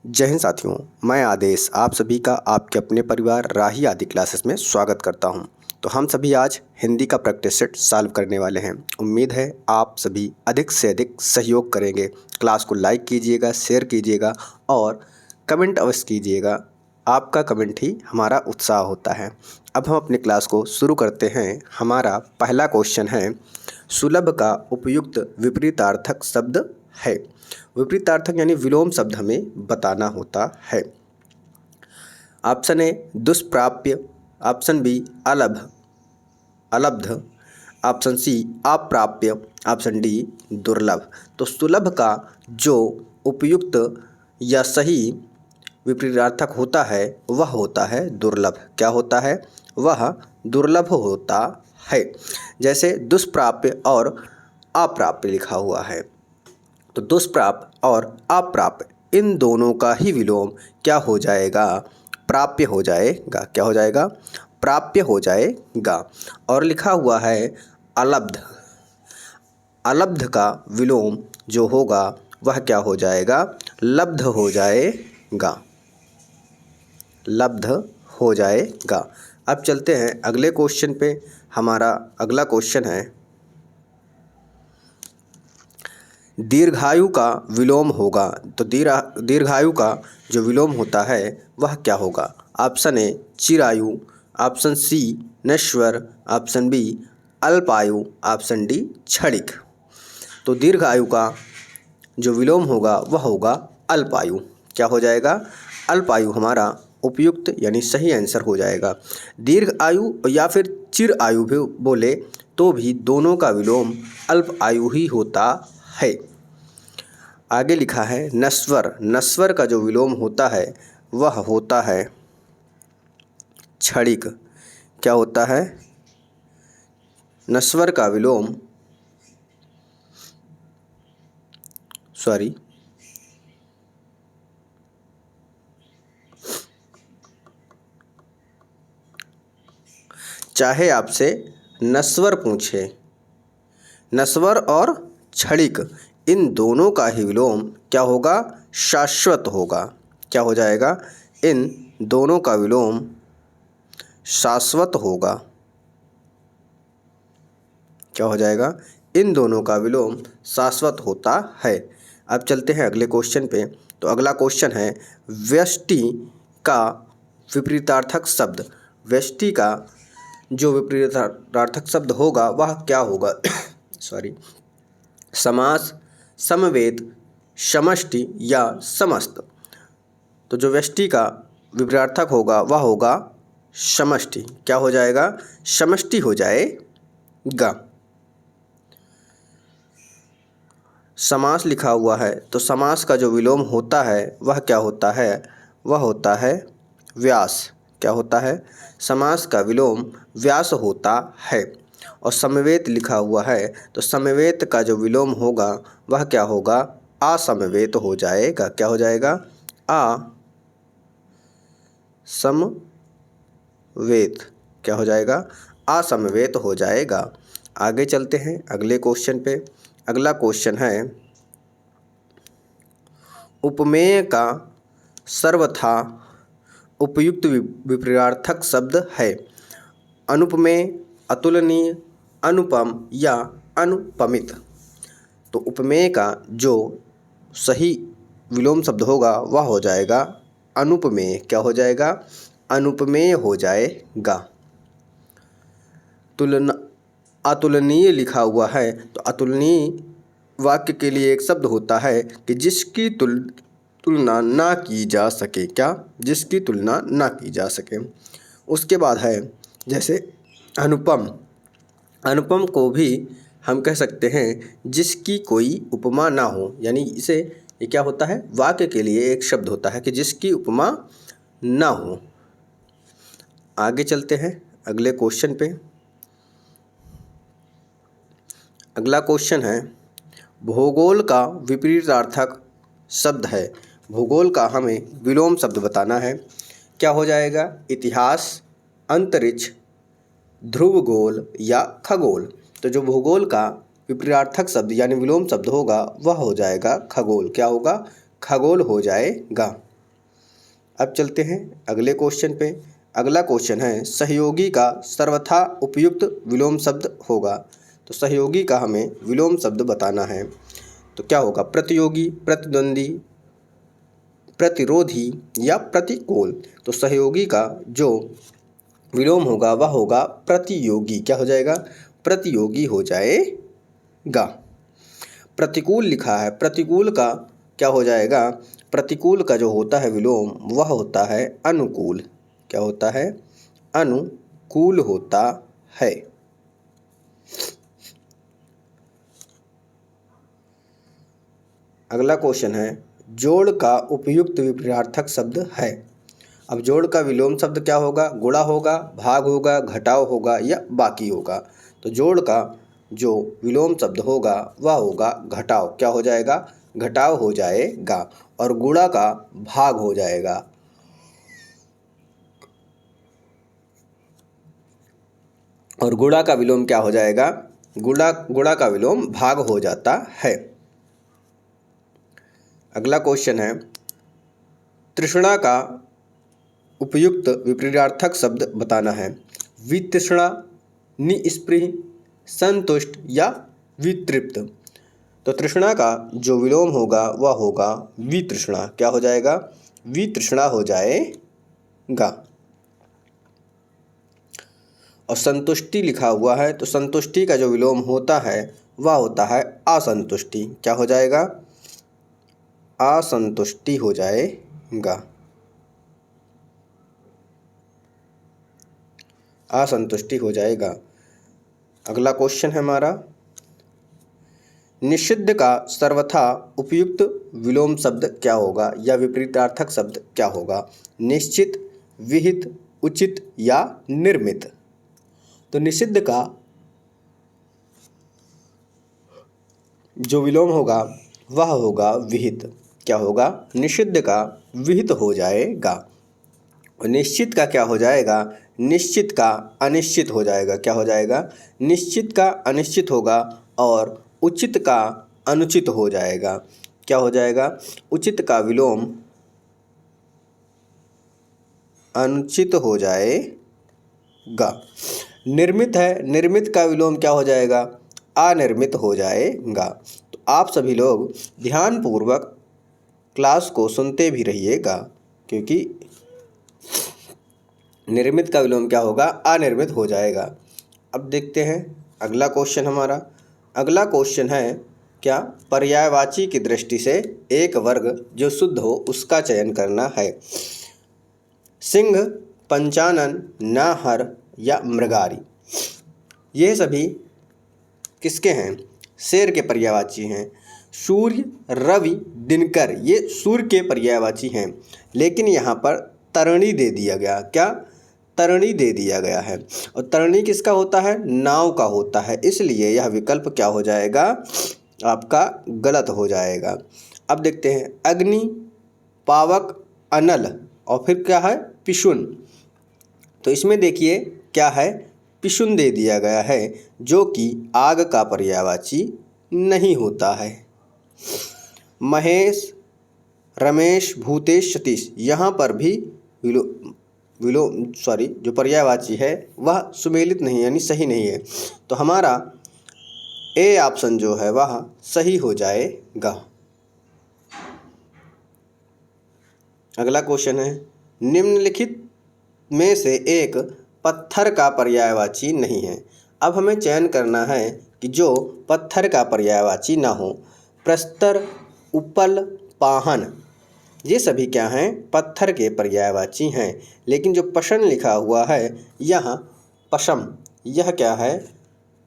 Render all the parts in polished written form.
जय हिंद साथियों, मैं आदेश आप सभी का आपके अपने परिवार राही आदि क्लासेस में स्वागत करता हूं। तो हम सभी आज हिंदी का प्रैक्टिस सेट सॉल्व करने वाले हैं। उम्मीद है आप सभी अधिक से अधिक सहयोग करेंगे। क्लास को लाइक कीजिएगा, शेयर कीजिएगा और कमेंट अवश्य कीजिएगा। आपका कमेंट ही हमारा उत्साह होता है। अब हम अपनी क्लास को शुरू करते हैं। हमारा पहला क्वेश्चन है, सुलभ का उपयुक्त विपरीतार्थक शब्द है। विपरीतार्थक यानी विलोम शब्द हमें बताना होता है। ऑप्शन ए दुष्प्राप्य, ऑप्शन बी अलब्ध, ऑप्शन सी अप्राप्य, ऑप्शन डी दुर्लभ। तो सुलभ का जो उपयुक्त या सही विपरीतार्थक होता है वह होता है दुर्लभ। क्या होता है? वह दुर्लभ होता है। जैसे दुष्प्राप्य और अप्राप्य लिखा हुआ है, तो दुष्प्राप्य और अप्राप्य इन दोनों का ही विलोम क्या हो जाएगा? प्राप्य हो जाएगा। क्या हो जाएगा? प्राप्य हो जाएगा। और लिखा हुआ है अलब्ध। अलब्ध का विलोम जो होगा वह क्या हो जाएगा? लब्ध हो जाएगा। लब्ध हो जाएगा। अब चलते हैं अगले क्वेश्चन पे। हमारा अगला क्वेश्चन है, दीर्घायु का विलोम होगा। तो दीर्घायु का जो विलोम होता है वह क्या होगा? ऑप्शन ए चिरायु, ऑप्शन सी नश्वर, ऑप्शन बी अल्पायु, ऑप्शन डी क्षणिक। तो दीर्घायु का जो विलोम होगा वह होगा अल्पायु। क्या हो जाएगा? अल्पायु हमारा उपयुक्त यानी सही आंसर हो जाएगा। दीर्घ आयु या फिर चिर आयु भी बोले तो भी दोनों का विलोम अल्प आयु ही होता है। आगे लिखा है नश्वर। नश्वर का जो विलोम होता है वह होता है क्षणिक। क्या होता है? नश्वर का विलोम चाहे आपसे नश्वर पूछे, नश्वर और क्षणिक इन दोनों का ही विलोम क्या होगा? शाश्वत होगा। क्या हो जाएगा? इन दोनों का विलोम शाश्वत होगा। क्या हो जाएगा? इन दोनों का विलोम शाश्वत होता है। अब चलते हैं अगले क्वेश्चन पे। तो अगला क्वेश्चन है, व्यष्टि का विपरीतार्थक शब्द। व्यष्टि का जो विपरीतार्थक शब्द होगा वह क्या होगा? समास, समवेत, समष्टि या समस्त। तो जो व्यष्टि का विपरीतार्थक होगा वह होगा समष्टि। क्या हो जाएगा? समष्टि हो जाएगा। समास लिखा हुआ है, तो समास का जो विलोम होता है वह क्या होता है? वह होता है व्यास। क्या होता है? समास का विलोम व्यास होता है। और समवेत लिखा हुआ है, तो समवेत का जो विलोम होगा वह क्या होगा? असमवेत हो जाएगा। क्या हो जाएगा? असमवेत। क्या हो जाएगा? असमवेत हो जाएगा। आगे चलते हैं अगले क्वेश्चन पे। अगला क्वेश्चन है, उपमेय का सर्वथा उपयुक्त विपरीतार्थक शब्द है। अनुपमेय, अतुलनीय, अनुपम या अनुपमित। तो उपमेय का जो सही विलोम शब्द होगा वह हो जाएगा अनुपमेय। क्या हो जाएगा? अनुपमेय हो जाएगा। अतुलनीय लिखा हुआ है, तो अतुलनीय वाक्य के लिए एक शब्द होता है कि जिसकी तुलना ना की जा सके। क्या? जिसकी तुलना ना की जा सके। उसके बाद है जैसे अनुपम। अनुपम को भी हम कह सकते हैं जिसकी कोई उपमा ना हो, यानी इसे ये क्या होता है? वाक्य के लिए एक शब्द होता है कि जिसकी उपमा ना हो। आगे चलते हैं अगले क्वेश्चन पे। अगला क्वेश्चन है, भूगोल का विपरीतार्थक शब्द है। भूगोल का हमें विलोम शब्द बताना है। क्या हो जाएगा? इतिहास, अंतरिक्ष, ध्रुवगोल या खगोल। तो जो भूगोल का विपरीतार्थक शब्द यानी विलोम शब्द होगा वह हो जाएगा खगोल। क्या होगा? खगोल हो जाएगा। अब चलते हैं अगले क्वेश्चन पे। अगला क्वेश्चन है सहयोगी का सर्वथा उपयुक्त विलोम शब्द होगा। तो सहयोगी का हमें विलोम शब्द बताना है। तो क्या होगा? प्रतियोगी, प्रतिद्वंदी, प्रतिरोधी या प्रतिकूल। तो सहयोगी का जो विलोम होगा वह होगा प्रतियोगी। क्या हो जाएगा? प्रतियोगी हो जाएगा। प्रतिकूल लिखा है, प्रतिकूल का क्या हो जाएगा? प्रतिकूल का जो होता है विलोम वह होता है अनुकूल। क्या होता है? अनुकूल होता है। अगला क्वेश्चन है जोड़ का उपयुक्त विपरीतार्थक शब्द है। अब जोड़ का विलोम शब्द क्या होगा? गुणा होगा, भाग होगा, घटाव होगा या बाकी होगा। तो जोड़ का जो विलोम शब्द होगा वह होगा घटाव। क्या हो जाएगा? घटाव हो जाएगा। और गुणा का भाग हो जाएगा। और गुणा का विलोम क्या हो जाएगा? गुणा का विलोम भाग हो जाता है। अगला क्वेश्चन है तृष्णा का उपयुक्त विपरीतार्थक शब्द बताना है। वितृष्णा, निस्पृह, संतुष्ट या वितृप्त। तो तृष्णा का जो विलोम होगा वह होगा वितृष्णा। क्या हो जाएगा? वितृष्णा हो जाएगा। और संतुष्टि लिखा हुआ है, तो संतुष्टि का जो विलोम होता है वह होता है असंतुष्टि। क्या हो जाएगा? असंतुष्टि हो जाएगा। असंतुष्टि हो जाएगा। अगला क्वेश्चन है हमारा निषिद्ध का सर्वथा उपयुक्त विलोम शब्द क्या होगा या विपरीतार्थक शब्द क्या होगा? निश्चित, विहित, उचित या निर्मित। तो निषिद्ध का जो विलोम होगा वह होगा विहित। क्या होगा? निषिद्ध का विहित हो जाएगा। और निश्चित का क्या हो जाएगा? निश्चित का अनिश्चित हो जाएगा। क्या हो जाएगा? निश्चित का अनिश्चित होगा और उचित का अनुचित हो जाएगा। क्या हो जाएगा? उचित का विलोम अनुचित हो जाएगा। निर्मित है, निर्मित का विलोम क्या हो जाएगा? अनिर्मित हो जाएगा। तो आप सभी लोग ध्यानपूर्वक क्लास को सुनते भी रहिएगा, क्योंकि निर्मित का विलोम क्या होगा? अनिर्मित हो जाएगा। अब देखते हैं अगला क्वेश्चन हमारा। अगला क्वेश्चन है क्या? पर्यायवाची की दृष्टि से एक वर्ग जो शुद्ध हो उसका चयन करना है। सिंह, पंचानन, नाहर या मृगारी। ये सभी किसके हैं? शेर के पर्यायवाची हैं। सूर्य, रवि, दिनकर ये सूर्य के पर्यायवाची हैं। लेकिन यहाँ पर तरणी दे दिया गया। क्या? तरणी दे दिया गया है। और तरणी किसका होता है? नाव का होता है। इसलिए यह विकल्प क्या हो जाएगा? आपका गलत हो जाएगा। अब देखते हैं अग्नि, पावक, अनल और फिर क्या है? पिशुन। तो इसमें देखिए क्या है? पिशुन दे दिया गया है जो कि आग का पर्यायवाची नहीं होता है। महेश, रमेश, भूतेश, सतीश यहाँ पर भी जो पर्यायवाची है वह सुमेलित नहीं यानी सही नहीं है। तो हमारा ए ऑप्शन जो है वह सही हो जाएगा। अगला क्वेश्चन है निम्नलिखित में से एक पत्थर का पर्यायवाची नहीं है। अब हमें चयन करना है कि जो पत्थर का पर्यायवाची ना हो। प्रस्तर, उपल, पाहन ये सभी क्या हैं? पत्थर के पर्यायवाची हैं। लेकिन जो पशन लिखा हुआ है यहाँ पशम, यह क्या है?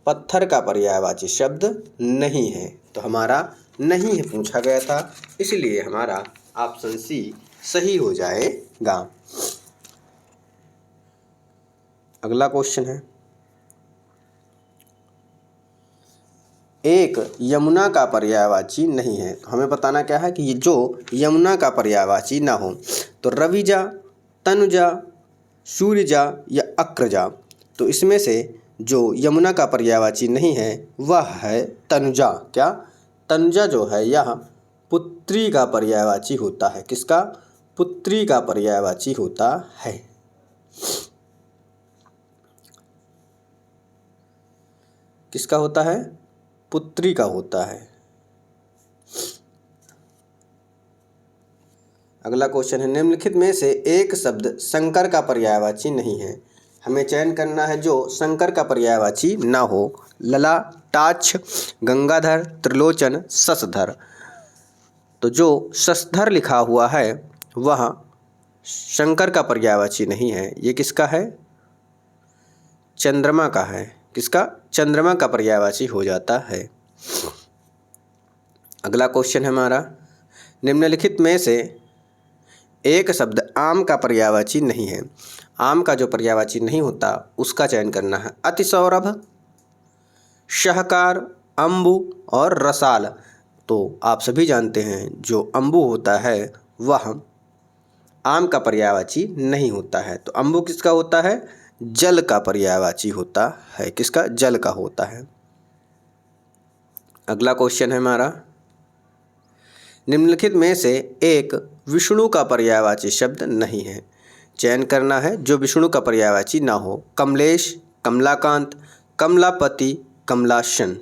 पत्थर का पर्यायवाची शब्द नहीं है। तो हमारा नहीं है पूछा गया था, इसलिए हमारा ऑप्शन सी सही हो जाएगा। अगला क्वेश्चन है एक यमुना का पर्यायवाची नहीं है। तो हमें बताना क्या है कि ये जो यमुना का पर्यायवाची ना हो। तो रविजा, तनुजा, सूर्यजा या अक्रजा। तो इसमें से जो यमुना का पर्यायवाची नहीं है वह है तनुजा। क्या? तनुजा जो है यह पुत्री का पर्यायवाची होता है। किसका? पुत्री का पर्यायवाची होता है। किसका होता है? पुत्री का होता है। अगला क्वेश्चन है, निम्नलिखित में से एक शब्द शंकर का पर्यायवाची नहीं है। हमें चयन करना है जो शंकर का पर्यायवाची ना हो। लला, टाक्ष, गंगाधर, त्रिलोचन, शशधर। तो जो शशधर लिखा हुआ है वह शंकर का पर्यायवाची नहीं है। ये किसका है? चंद्रमा का है। किसका? चंद्रमा का पर्यायवाची हो जाता है। अगला क्वेश्चन है हमारा, निम्नलिखित में से एक शब्द आम का पर्यायवाची नहीं है। आम का जो पर्यायवाची नहीं होता उसका चयन करना है। अतिसौरभ, शाहकार, अम्बु और रसाल। तो आप सभी जानते हैं जो अम्बु होता है वह आम का पर्यायवाची नहीं होता है। तो अम्बु किसका होता है? जल का पर्यायवाची होता है। किसका? जल का होता है। अगला क्वेश्चन है हमारा, निम्नलिखित में से एक विष्णु का पर्यायवाची शब्द नहीं है। चयन करना है जो विष्णु का पर्यायवाची ना हो। कमलेश, कमलाकांत, कमलापति, कमलासन।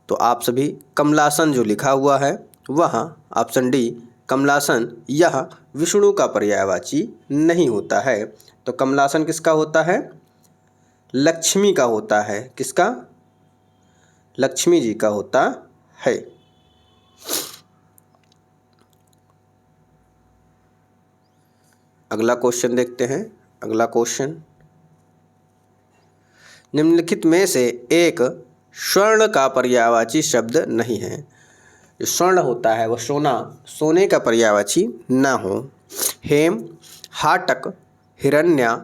तो आप सभी कमलासन जो लिखा हुआ है वह ऑप्शन डी कमलासन, यह विष्णु का पर्यायवाची नहीं होता है। तो कमलासन किसका होता है? लक्ष्मी का होता है। किसका? लक्ष्मी जी का होता है। अगला क्वेश्चन देखते हैं। अगला क्वेश्चन, निम्नलिखित में से एक स्वर्ण का पर्यायवाची शब्द नहीं है। जो स्वर्ण होता है वह सोना, सोने का पर्यायवाची ना हो। हेम, हाटक, हिरण्या,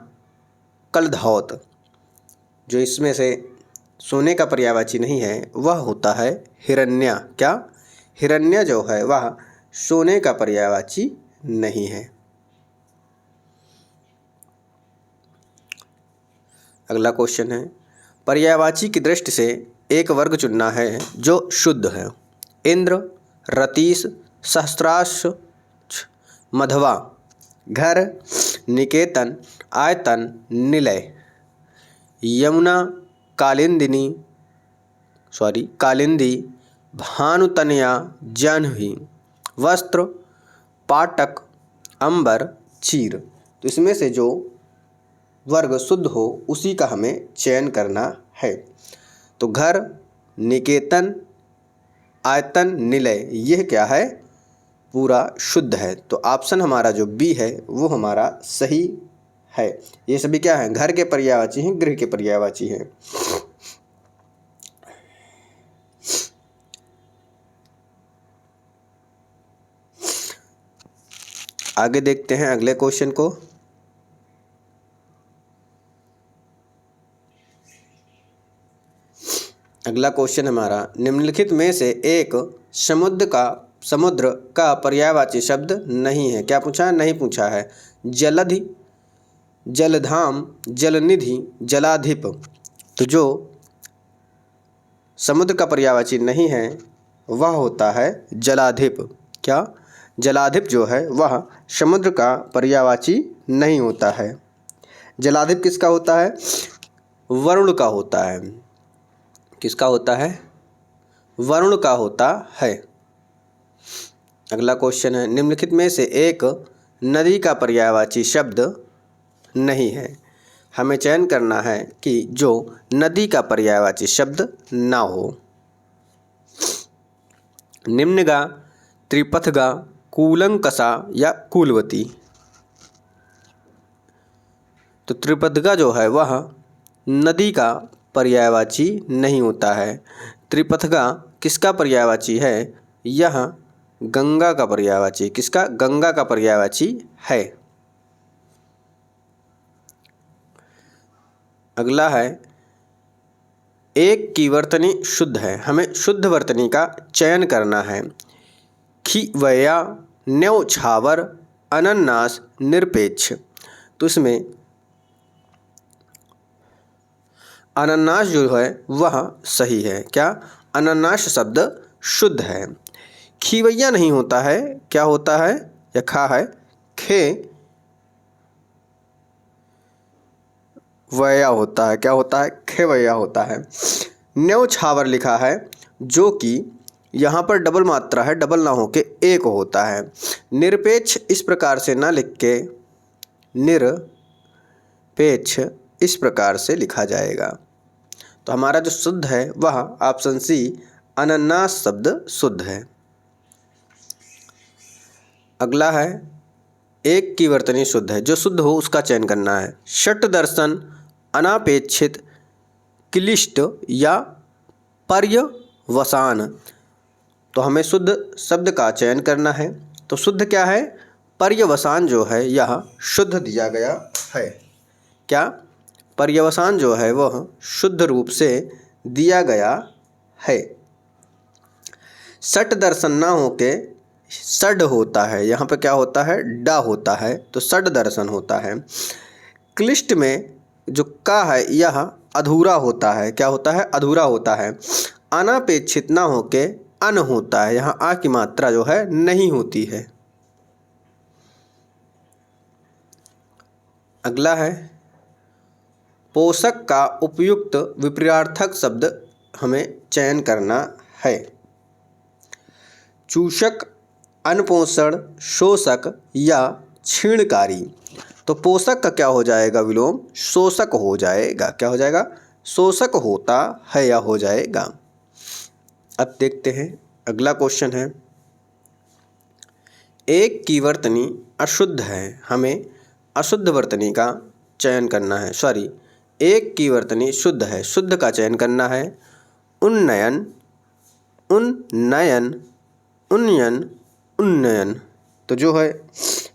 कलधौत। जो इसमें से सोने का पर्यायवाची नहीं है वह होता है हिरण्या। क्या? हिरण्या जो है वह सोने का पर्यायवाची नहीं है। अगला क्वेश्चन है, पर्यायवाची की दृष्टि से एक वर्ग चुनना है जो शुद्ध है। इंद्र, रतीश, सहस्त्राक्ष, मधवा, घर, निकेतन, आयतन, निलय, यमुना, कालिंदी, भानुतनया, जाह्नवी, वस्त्र, पाटक, अंबर, चीर। तो इसमें से जो वर्ग शुद्ध हो उसी का हमें चयन करना है। तो घर, निकेतन, आयतन, निलय, यह क्या है? पूरा शुद्ध है। तो ऑप्शन हमारा जो बी है वो हमारा सही है। ये सभी क्या है? घर के पर्यायवाची हैं, गृह के पर्यायवाची हैं। आगे देखते हैं अगले क्वेश्चन को। अगला क्वेश्चन हमारा, निम्नलिखित में से एक समुद्र का पर्यायवाची शब्द नहीं है। क्या पूछा? नहीं पूछा है। जलधि, जलधाम, जलनिधि, जलाधिप। तो जो समुद्र का पर्यायवाची नहीं है वह होता है जलाधिप। क्या? जलाधिप जो है वह समुद्र का पर्यायवाची नहीं होता है। जलाधिप किसका होता है? वरुण का होता है। किसका होता है? वरुण का होता है। अगला क्वेश्चन है, निम्नलिखित में से एक नदी का पर्यायवाची शब्द नहीं है। हमें चयन करना है कि जो नदी का पर्यायवाची शब्द ना हो। निम्नगा, त्रिपथगा, कूलंकसा या कूलवती। तो त्रिपथगा जो है वह नदी का पर्यायवाची नहीं होता है। त्रिपथगा किसका पर्यायवाची है? यह गंगा का पर्यायवाची। किसका? गंगा का पर्यायवाची है। अगला है, एक की वर्तनी शुद्ध है। हमें शुद्ध वर्तनी का चयन करना है। खिवया, न्यौछावर, अनन्नास, निरपेक्ष। तो इसमें अनन्नास जो है वह सही है। क्या? अनन्नास शब्द शुद्ध है। खिवैया नहीं होता है। क्या होता है? या खा है, खे वया होता है। क्या होता है? खेवया होता है। न्यौछावर लिखा है, जो कि यहाँ पर डबल मात्रा है, डबल ना होके एक होता है। निरपेक्ष इस प्रकार से ना लिख के निरपेक्ष इस प्रकार से लिखा जाएगा। तो हमारा जो शुद्ध है वह ऑप्शन सी अनन्नास शब्द शुद्ध है। अगला है एक की वर्तनी शुद्ध है, जो शुद्ध हो उसका चयन करना है। षट दर्शन, अनापेक्षित, क्लिष्ट या पर्यवसान। तो हमें शुद्ध शब्द का चयन करना है। तो शुद्ध क्या है? पर्यवसान जो है यह शुद्ध दिया गया है। क्या? पर्यवसान जो है वह शुद्ध रूप से दिया गया है। षट दर्शन ना होके षड होता है, यहाँ पे क्या होता है? डा होता है, तो षड दर्शन होता है। क्लिष्ट में जो का है यह अधूरा होता है। क्या होता है? अधूरा होता है। अनापेक्षित ना होके अन होता है, यहाँ आ की मात्रा जो है नहीं होती है। अगला है पोषक का उपयुक्त विपरीतार्थक शब्द हमें चयन करना है। चूषक, अनपोषण, शोषक या क्षीणकारी। तो पोषक का क्या हो जाएगा विलोम? शोषक हो जाएगा। क्या हो जाएगा? शोषक होता है या हो जाएगा। अब देखते हैं अगला क्वेश्चन है, एक की वर्तनी अशुद्ध है, हमें अशुद्ध वर्तनी का चयन करना है। सॉरी, एक की वर्तनी शुद्ध है, शुद्ध का चयन करना है। उन्नयन, उन्नयन, उन्नयन, उन्नयन। तो जो है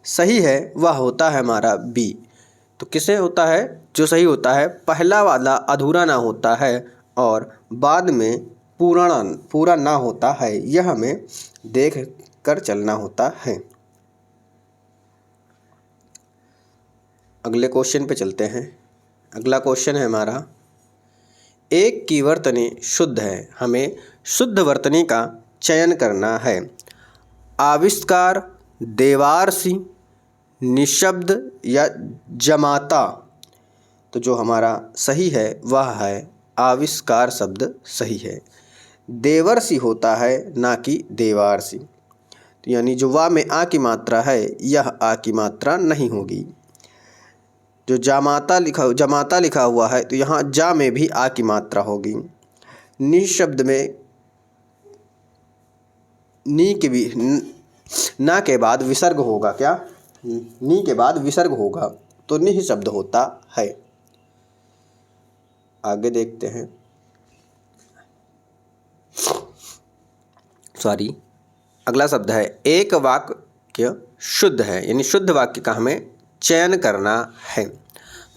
सही है वह होता है हमारा बी। तो किसे होता है? जो सही होता है पहला वाला अधूरा ना होता है और बाद में पूरा ना होता है, यह हमें देख कर चलना होता है। अगले क्वेश्चन पे चलते हैं। अगला क्वेश्चन है हमारा, एक की वर्तनी शुद्ध है, हमें शुद्ध वर्तनी का चयन करना है। आविष्कार, देवारसी, निशब्द या जमाता। तो जो हमारा सही है वह है आविष्कार शब्द सही है। देवर्षि होता है ना कि देवारसी। तो यानी जो वा में आ की मात्रा है यह आ की मात्रा नहीं होगी। जो जमाता लिखा हुआ है तो यहाँ जा में भी आ की मात्रा होगी। निशब्द में नी के भी ना के बाद विसर्ग होगा। क्या? नी के बाद विसर्ग होगा, तो निह शब्द होता है। आगे देखते हैं। सॉरी, अगला शब्द है, एक वाक्य शुद्ध है, यानी शुद्ध वाक्य का हमें चयन करना है।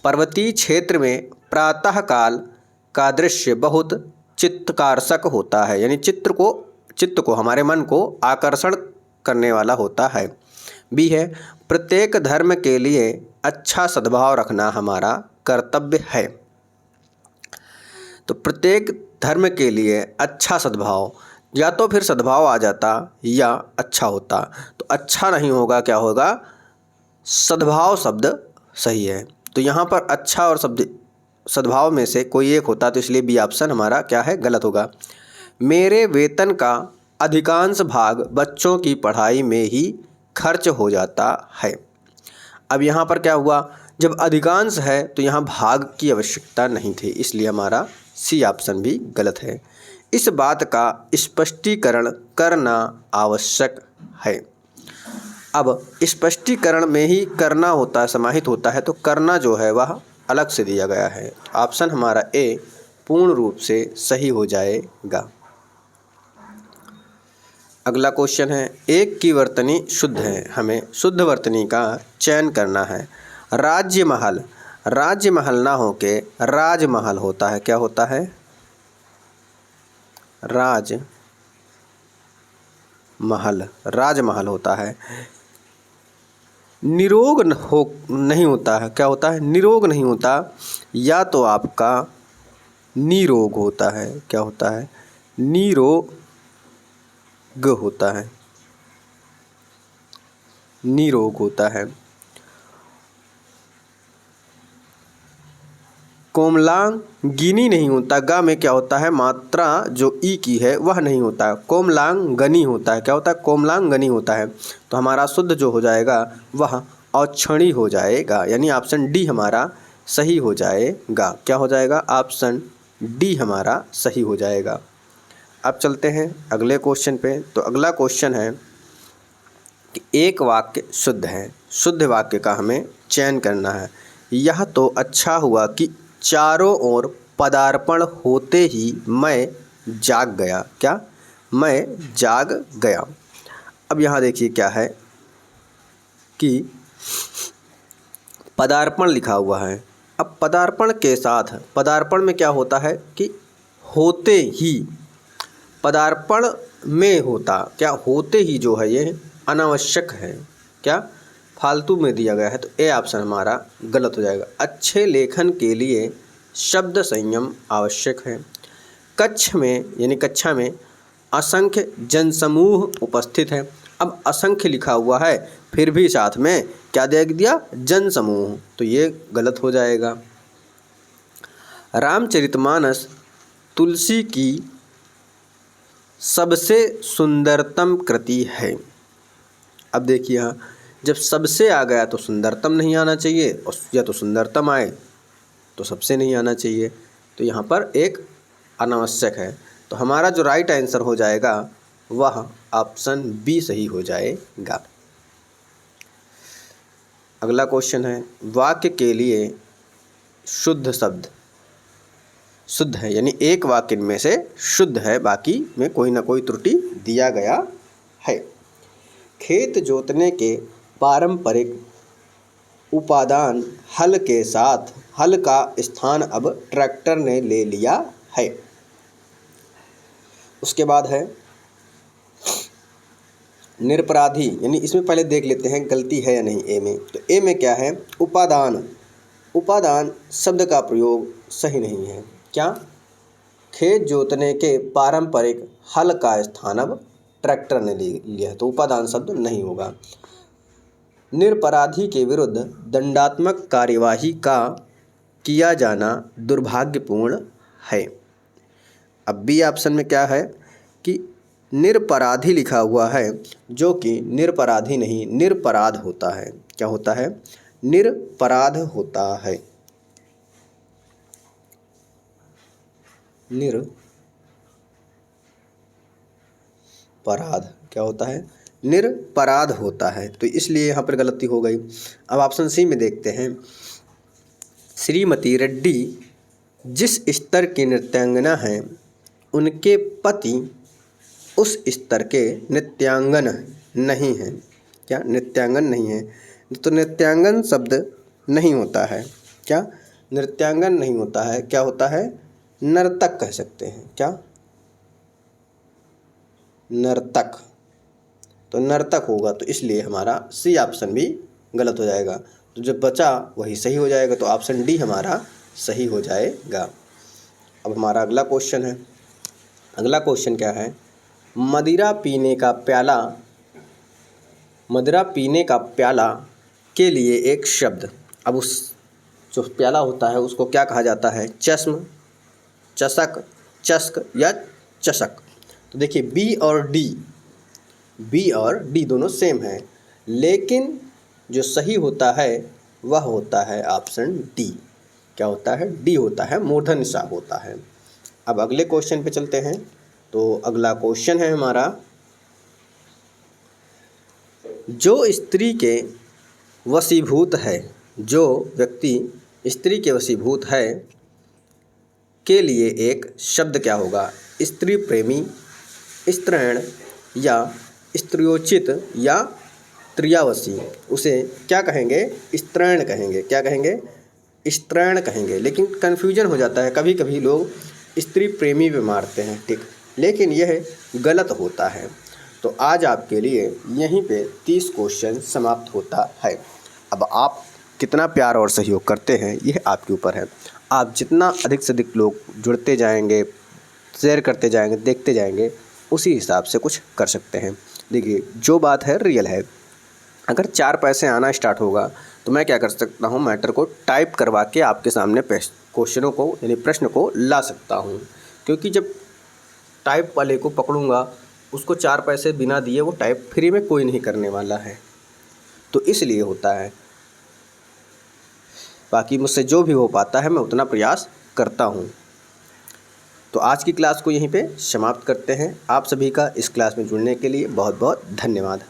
पर्वतीय क्षेत्र में प्रातः काल का दृश्य बहुत चित्ताकर्षक होता है, यानी चित्त को हमारे मन को आकर्षण करने वाला होता है। बी है, प्रत्येक धर्म के लिए अच्छा सद्भाव रखना हमारा कर्तव्य है। तो प्रत्येक धर्म के लिए अच्छा सद्भाव, या तो फिर सद्भाव आ जाता या अच्छा होता। तो अच्छा नहीं होगा, क्या होगा? सद्भाव शब्द सही है। तो यहाँ पर अच्छा और सद्भाव में से कोई एक होता, तो इसलिए बी ऑप्शन हमारा क्या है? गलत होगा। मेरे वेतन का अधिकांश भाग बच्चों की पढ़ाई में ही खर्च हो जाता है। अब यहाँ पर क्या हुआ? जब अधिकांश है तो यहाँ भाग की आवश्यकता नहीं थी, इसलिए हमारा सी ऑप्शन भी गलत है। इस बात का स्पष्टीकरण करना आवश्यक है। अब स्पष्टीकरण में ही करना होता है, समाहित होता है, तो करना जो है वह अलग से दिया गया है। ऑप्शन हमारा ए पूर्ण रूप से सही हो जाएगा। अगला क्वेश्चन है, एक की वर्तनी शुद्ध है, हमें शुद्ध वर्तनी का चयन करना है। राज्य महल, राज्य महल ना होके राजमहल होता है। क्या होता है? राजमहल होता है। निरोग नहीं होता है। क्या होता है? निरोग नहीं होता, या तो आपका निरोग होता है। क्या होता है? निरोग होता है। निरोग होता है। कोमलांगिनी नहीं होता, गा में क्या होता है, मात्रा जो ई की है वह नहीं होता है, कोमलांगनी होता है। क्या होता है, कोमलांगनी होता है। तो हमारा शुद्ध जो हो जाएगा वह औक्षणी हो जाएगा, यानी ऑप्शन डी हमारा सही हो जाएगा। क्या हो जाएगा, ऑप्शन डी हमारा सही हो जाएगा। अब चलते हैं अगले क्वेश्चन पे। तो अगला क्वेश्चन है कि एक वाक्य शुद्ध है, शुद्ध वाक्य का हमें चयन करना है। यह तो अच्छा हुआ कि चारों ओर पदार्पण होते ही मैं जाग गया। क्या, मैं जाग गया। अब यहाँ देखिए क्या है कि पदार्पण लिखा हुआ है। अब पदार्पण के साथ, पदार्पण में क्या होता है कि होते ही, पदार्पण में होता, क्या होते ही जो है ये अनावश्यक है, क्या फालतू में दिया गया है। तो ए ऑप्शन हमारा गलत हो जाएगा। अच्छे लेखन के लिए शब्द संयम आवश्यक है। कक्ष में यानी कक्षा में असंख्य जनसमूह उपस्थित है। अब असंख्य लिखा हुआ है फिर भी साथ में क्या दे दिया, जनसमूह, तो ये गलत हो जाएगा। रामचरितमानस तुलसी की सबसे सुंदरतम कृति है। अब देखिए यहाँ जब सबसे आ गया तो सुंदरतम नहीं आना चाहिए, और या तो सुंदरतम आए तो सबसे नहीं आना चाहिए। तो यहाँ पर एक अनावश्यक है। तो हमारा जो राइट आंसर हो जाएगा वह ऑप्शन बी सही हो जाएगा। अगला क्वेश्चन है, वाक्य के लिए शुद्ध शब्द, शुद्ध है यानी एक वाक्य में से शुद्ध है, बाकी में कोई ना कोई त्रुटि दिया गया है। खेत जोतने के पारंपरिक उपादान हल के साथ हल का स्थान अब ट्रैक्टर ने ले लिया है। उसके बाद है निरपराधी, यानी इसमें पहले देख लेते हैं गलती है या नहीं ए में। तो ए में क्या है, उपादान, उपादान शब्द का प्रयोग सही नहीं है। क्या, खेत जोतने के पारंपरिक हल का स्थान अब ट्रैक्टर ने ले लिया है, तो उपादान शब्द नहीं होगा। निरपराधी के विरुद्ध दंडात्मक कार्यवाही का किया जाना दुर्भाग्यपूर्ण है। अब बी ऑप्शन में क्या है कि निरपराधी लिखा हुआ है, जो कि निरपराधी नहीं निरपराध होता है। क्या होता है, निरपराध होता है। निरपराध क्या होता है, निरपराध होता है। तो इसलिए यहाँ पर गलती हो गई। अब ऑप्शन सी में देखते हैं, श्रीमती रेड्डी जिस स्तर की नृत्यांगना हैं उनके पति उस स्तर के नृत्यांगन नहीं हैं। क्या, नृत्यांगन नहीं है, तो नृत्यांगन शब्द नहीं होता है। क्या, नृत्यांगन नहीं होता है, क्या होता है, नर्तक कह सकते हैं। क्या, नर्तक, तो नर्तक होगा। तो इसलिए हमारा सी ऑप्शन भी गलत हो जाएगा। तो जो बचा वही सही हो जाएगा, तो ऑप्शन डी हमारा सही हो जाएगा। अब हमारा अगला क्वेश्चन है। अगला क्वेश्चन क्या है, मदिरा पीने का प्याला, मदिरा पीने का प्याला के लिए एक शब्द। अब उस जो प्याला होता है उसको क्या कहा जाता है, चश्म, चषक, चस्क या चषक। तो देखिए बी और डी दोनों सेम हैं, लेकिन जो सही होता है वह होता है ऑप्शन डी। क्या होता है, डी होता है, मूर्धन्य सा होता है। अब अगले क्वेश्चन पे चलते हैं। तो अगला क्वेश्चन है हमारा, जो स्त्री के वशीभूत है, जो व्यक्ति स्त्री के वशीभूत है के लिए एक शब्द क्या होगा, स्त्री प्रेमी, स्त्रैण या स्त्रियोचित या त्रियावसी। उसे क्या कहेंगे, स्त्रैण कहेंगे। क्या कहेंगे, स्त्रैण कहेंगे। लेकिन कन्फ्यूजन हो जाता है, कभी कभी लोग स्त्री प्रेमी पे मारते हैं, ठीक, लेकिन यह गलत होता है। तो आज आपके लिए यहीं पे 30 क्वेश्चन समाप्त होता है। अब आप कितना प्यार और सहयोग करते हैं यह आपके ऊपर है। आप जितना अधिक से अधिक लोग जुड़ते जाएंगे, शेयर करते जाएंगे, देखते जाएंगे, उसी हिसाब से कुछ कर सकते हैं। देखिए जो बात है रियल है। अगर 4 पैसे आना स्टार्ट होगा तो मैं क्या कर सकता हूँ, मैटर को टाइप करवा के आपके सामने क्वेश्चनों को यानी प्रश्न को ला सकता हूँ। क्योंकि जब टाइप वाले को पकड़ूंगा उसको 4 पैसे बिना दिए वो टाइप फ्री में कोई नहीं करने वाला है, तो इसलिए होता है। बाकी मुझसे जो भी हो पाता है मैं उतना प्रयास करता हूँ। तो आज की क्लास को यहीं पे समाप्त करते हैं। आप सभी का इस क्लास में जुड़ने के लिए बहुत बहुत धन्यवाद।